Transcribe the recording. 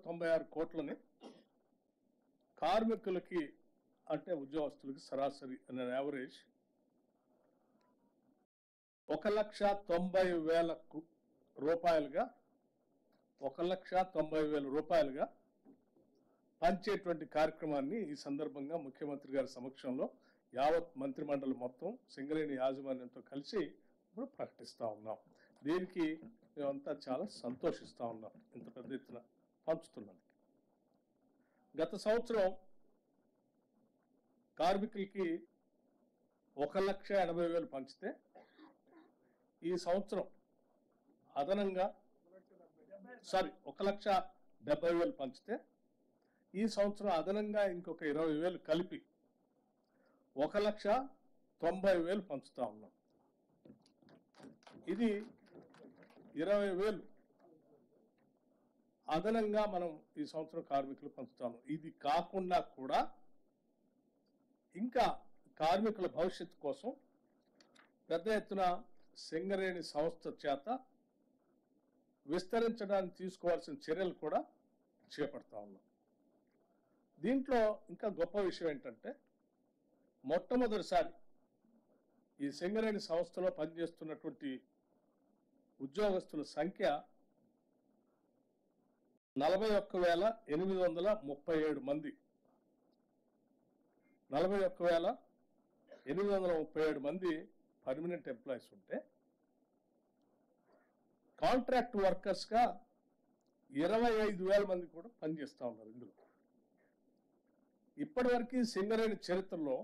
96 కోట్లని కార్మికులకి అంటే ఉద్యోగస్తులకి సరాసరి అనే యావరేజ్ 1,90,000 రూపాయలుగా 1,90,000 రూపాయలుగా పంచేటువంటి కార్యక్రమాన్ని ఈ సందర్భంగా ముఖ్యమంత్రి గారి సమక్షంలో యావత్ మంత్రిమండలి మొత్తం సింగరేణి యాజమాన్యంతో కలిసి ఇప్పుడు ప్రకటిస్తూ ఉన్నాం. దీనికి మేమంతా చాలా సంతోషిస్తూ ఉన్నాం ఇంత పెద్ద ఎత్తున పంచుతున్నందుకు. గత సంవత్సరం కార్మికులకి 1,80,000 పంచితే ఈ సంవత్సరం అదనంగా 1,70,000 పంచితే ఈ సంవత్సరం అదనంగా ఇంకొక 20,000 కలిపి 1,90,000 పంచుతా ఉన్నాం. ఇది 20,000 అదనంగా మనం ఈ సంవత్సరం కార్మికులు పంచుతాము. ఇది కాకుండా కూడా ఇంకా కార్మికుల భవిష్యత్తు కోసం పెద్ద ఎత్తున సింగరేణి సంస్థ చేత విస్తరించడానికి తీసుకోవాల్సిన చర్యలు కూడా చేపడతా ఉన్నాం. దీంట్లో ఇంకా గొప్ప విషయం ఏంటంటే మొట్టమొదటిసారి ఈ సింగరేణి సంస్థలో పనిచేస్తున్నటువంటి ఉద్యోగస్తుల సంఖ్య 41,837 మంది. 41,837 మంది పర్మనెంట్ ఎంప్లాయీస్ ఉంటే కాంట్రాక్ట్ వర్కర్స్గా 25,000 మంది కూడా పనిచేస్తూ ఉన్నారు. ఇందులో ఇప్పటివరకు సింగరేణి చరిత్రలో